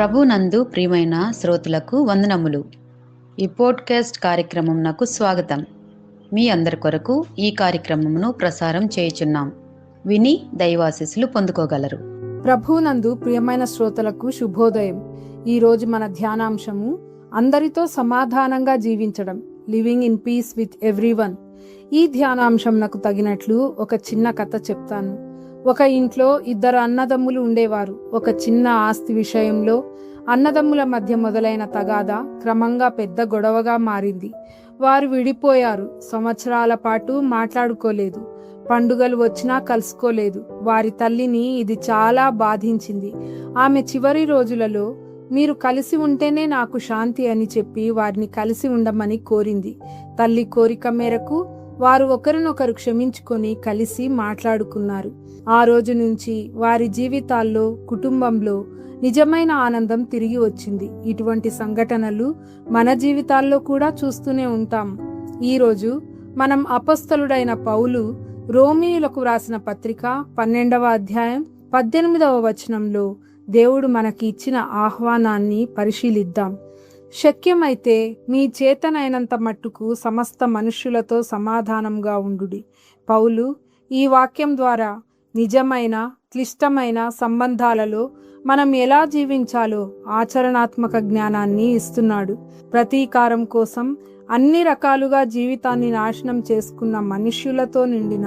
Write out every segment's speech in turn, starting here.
ప్రభునందు ప్రియమైన శ్రోతలకు వందనములు. ఈ పోడ్కాస్ట్ కార్యక్రమం నాకు స్వాగతం. మీ అందరి కొరకు ఈ కార్యక్రమమును ప్రసారం చేయుచున్నాం. విని దైవాశీస్సులు పొందుకోగలరు. ప్రభునందు ప్రియమైన శ్రోతలకు శుభోదయం. ఈరోజు మన ధ్యానాంశము అందరితో సమాధానంగా జీవించడం, living in peace with everyone. ఈ ధ్యానాంశం నాకు తగినట్లు ఒక చిన్న కథ చెప్తాను. ఒక ఇంట్లో ఇద్దరు అన్నదమ్ములు ఉండేవారు. ఒక చిన్న ఆస్తి విషయంలో అన్నదమ్ముల మధ్య మొదలైన తగాదా క్రమంగా పెద్ద గొడవగా మారింది. వారు విడిపోయారు. సంవత్సరాల పాటు మాట్లాడుకోలేదు. పండుగలు వచ్చినా కలుసుకోలేదు. వారి తల్లిని ఇది చాలా బాధించింది. ఆమె చివరి రోజులలో మీరు కలిసి ఉంటేనే నాకు శాంతి అని చెప్పి వారిని కలిసి ఉండమని కోరింది. తల్లి కోరిక మేరకు వారు ఒకరినొకరు క్షమించుకొని కలిసి మాట్లాడుకున్నారు. ఆ రోజు నుంచి వారి జీవితాల్లో, కుటుంబంలో నిజమైన ఆనందం తిరిగి వచ్చింది. ఇటువంటి సంఘటనలు మన జీవితాల్లో కూడా చూస్తూనే ఉంటాం. ఈరోజు మనం అపొస్తలుడైన పౌలు రోమీయులకు వ్రాసిన పత్రిక 12వ అధ్యాయం 18వ వచనంలో దేవుడు మనకి ఇచ్చిన ఆహ్వానాన్ని పరిశీలిద్దాం. శక్యమైతే మీ చేతనైనంత మట్టుకు సమస్త మనుష్యులతో సమాధానంగా ఉండుడి. పౌలు ఈ వాక్యం ద్వారా నిజమైన, క్లిష్టమైన సంబంధాలలో మనం ఎలా జీవించాలో ఆచరణాత్మక జ్ఞానాన్ని ఇస్తున్నాడు. ప్రతీకారం కోసం అన్ని రకాలుగా జీవితాన్ని నాశనం చేసుకున్న మనుష్యులతో నిండిన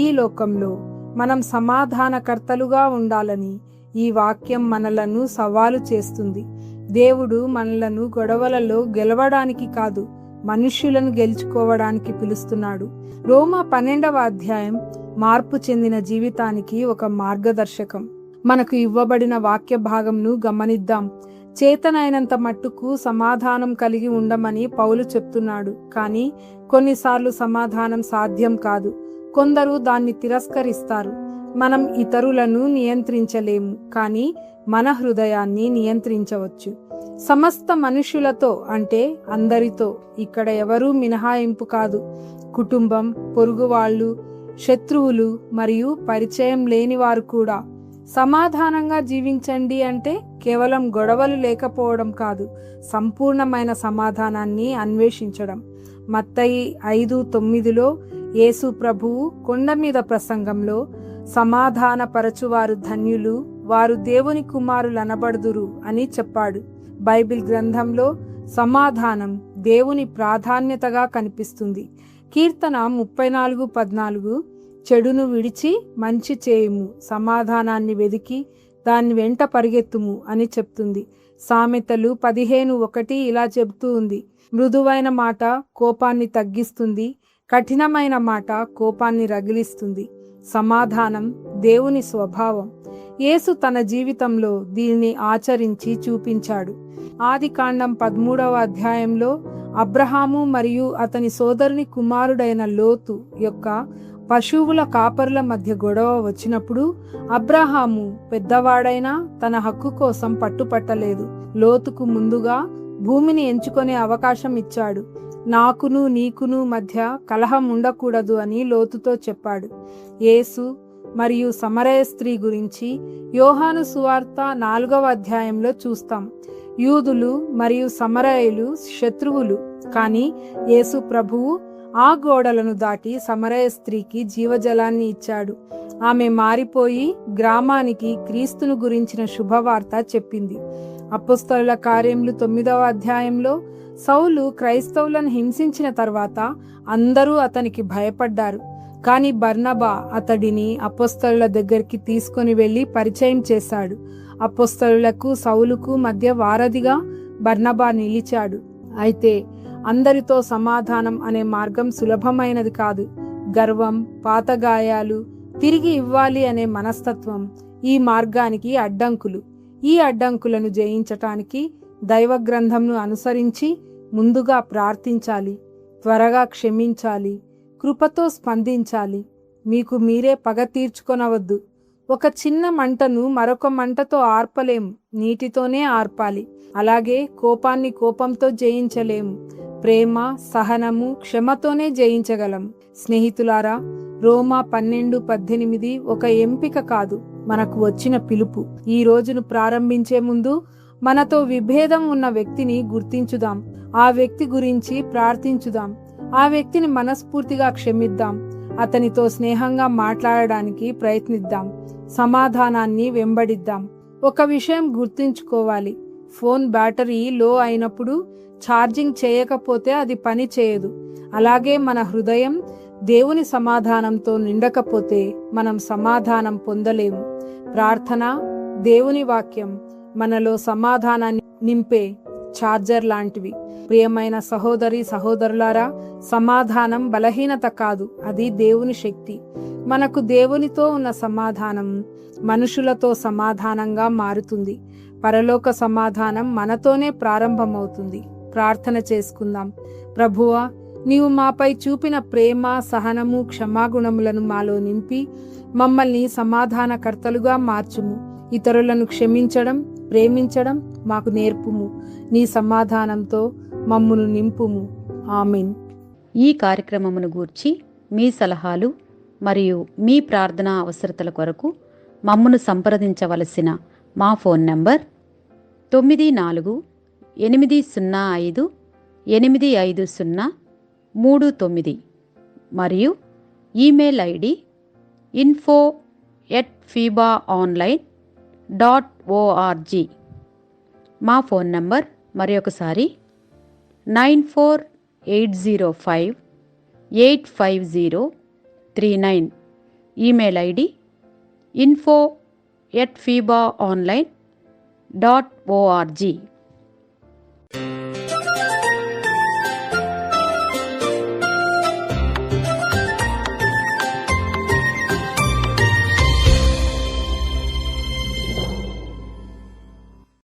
ఈ లోకంలో మనం సమాధానకర్తలుగా ఉండాలని ఈ వాక్యం మనలను సవాలు చేస్తుంది. దేవుడు మనలను గొడవలలో గెలవడానికి కాదు, మనుష్యులను గెలుచుకోవడానికి పిలుస్తున్నాడు. రోమా 12వ అధ్యాయం మార్పు చెందిన జీవితానికి ఒక మార్గదర్శకం. మనకు ఇవ్వబడిన వాక్య భాగంను గమనిద్దాం. చేతనైనంత మట్టుకు సమాధానం కలిగి ఉండమని పౌలు చెప్తున్నాడు. కానీ కొన్నిసార్లు సమాధానం సాధ్యం కాదు. కొందరు దాన్ని తిరస్కరిస్తారు. మనం ఇతరులను నియంత్రించలేము, కానీ మన హృదయాన్ని నియంత్రించవచ్చు. సమస్త మనుషులతో అంటే అందరితో, ఇక్కడ ఎవరూ మినహాయింపు కాదు. కుటుంబం, పొరుగువాళ్ళు, శత్రువులు మరియు పరిచయం లేని వారు కూడా. సమాధానంగా జీవించండి అంటే కేవలం గొడవలు లేకపోవడం కాదు, సంపూర్ణమైన సమాధానాన్ని అన్వేషించడం. మత్తయి 5:9లో యేసు ప్రభువు కొండ మీద ప్రసంగంలో సమాధానపరచువారు ధన్యులు, వారు దేవుని కుమారులనబడుదురు అని చెప్పాడు. బైబిల్ గ్రంథంలో సమాధానం దేవుని ప్రాధాన్యతగా కనిపిస్తుంది. కీర్తన 34:14 చెడును విడిచి మంచి చేయుము, సమాధానాన్ని వెదికి దాన్ని వెంట పరిగెత్తుము అని చెప్తుంది. సామెతలు 15:1 ఇలా చెబుతూ ఉంది, మృదువైన మాట కోపాన్ని తగ్గిస్తుంది, కఠినమైన మాట కోపాన్ని రగిలిస్తుంది. సమాధానం దేవుని స్వభావం. యేసు తన జీవితంలో దీనిని ఆచరించి చూపించాడు. ఆదికాండం 13వ అధ్యాయంలో అబ్రహాము మరియు అతని సోదరుని కుమారుడైన లోతు యొక్క పశువుల కాపరుల మధ్య గొడవ వచ్చినప్పుడు అబ్రహాము పెద్దవాడైనా తన హక్కు కోసం పట్టుపట్టలేదు. లోతుకు ముందుగా భూమిని ఎంచుకునే అవకాశం ఇచ్చాడు. నాకును నీకును మధ్య కలహం ఉండకూడదు అని లోతుతో చెప్పాడు. యేసు మరియు సమరయ స్త్రీ గురించి యోహాను సువార్త 4వ అధ్యాయంలో చూస్తాం. యూదులు మరియు సమరయులు శత్రువులు, కానీ యేసు ప్రభువు ఆ గోడలను దాటి సమరయ స్త్రీకి జీవజలాన్ని ఇచ్చాడు. ఆమె మారిపోయి గ్రామానికి క్రీస్తును గురించిన శుభవార్త చెప్పింది. అపొస్తలుల కార్యములు 9వ అధ్యాయంలో సౌలు క్రైస్తవులను హింసించిన తర్వాత అందరూ అతనికి భయపడ్డారు. కానీ బర్నబా అతడిని అపొస్తలుల దగ్గరికి తీసుకొని వెళ్లి పరిచయం చేశాడు. అపొస్తలులకు సౌలుకు మధ్య వారధిగా బర్నబా నిలిచాడు. అయితే అందరితో సమాధానం అనే మార్గం సులభమైనది కాదు. గర్వం, పాత గాయాలు తిరిగి ఇవ్వాలి అనే మనస్తత్వం ఈ మార్గానికి అడ్డంకులు. ఈ అడ్డంకులను జయించటానికి దైవ గ్రంథంను అనుసరించి ముందుగా ప్రార్థించాలి, త్వరగా క్షమించాలి, కృపతో స్పందించాలి. మీకు మీరే పగ తీర్చుకొనవద్దు. ఒక చిన్న మంటను మరొక మంటతో ఆర్పలేము, నీటితోనే ఆర్పాలి. అలాగే కోపాన్ని కోపంతో జయించలేము. ప్రేమ, సహనము, క్షమతోనే జయించగలం. స్నేహితులారా, రోమా 12:18 ఒక ఎంపిక కాదు, మనకు వచ్చిన పిలుపు. ఈ రోజును ప్రారంభించే ముందు మనతో విభేదం ఉన్న వ్యక్తిని గుర్తించుదాం, ఆ వ్యక్తి గురించి ప్రార్థించుదాం, ఆ వ్యక్తిని మనస్ఫూర్తిగా క్షమిద్దాం, అతనితో స్నేహంగా మాట్లాడడానికి ప్రయత్నిద్దాం, సమాధానాన్ని వెంబడిద్దాం. ఒక విషయం గుర్తుంచుకోవాలి, ఫోన్ బ్యాటరీ లో అయినప్పుడు ఛార్జింగ్ చేయకపోతే అది పని చేయదు. అలాగే మన హృదయం దేవుని సమాధానంతో నిండకపోతే మనం సమాధానం పొందలేము. ప్రార్థన, దేవుని వాక్యం మనలో సమాధానాన్ని నింపే ఛార్జర్ లాంటివి. ప్రియమైన సహోదరి సహోదరులారా, సమాధానం బలహీనత కాదు, అది దేవుని శక్తి. మనకు దేవునితో ఉన్న సమాధానం మనుషులతో సమాధానంగా మారుతుంది. పరలోక సమాధానం మనతోనే ప్రారంభమవుతుంది. ప్రార్థన చేసుకుందాం. ప్రభువా, నీవు మాపై చూపిన ప్రేమ, సహనము, క్షమాగుణములను మాలో నింపి మమ్మల్ని సమాధానకర్తలుగా మార్చుము. ఇతరులను క్షమించడం, ప్రేమించడం మాకు నేర్పుము. నీ సమాధానంతో మమ్మును నింపుము. ఆమేన్. ఈ కార్యక్రమమును గూర్చి మీ సలహాలు మరియు మీ ప్రార్థనా అవసరతల కొరకు మమ్మను సంప్రదించవలసిన మా ఫోన్ నంబర్ 9448508503 మరియు ఈమెయిల్ ఐడి info@fibaonline.org. మా ఫోన్ నంబర్ మరొకసారి 9480585039. Email ID info@fibaonline.org.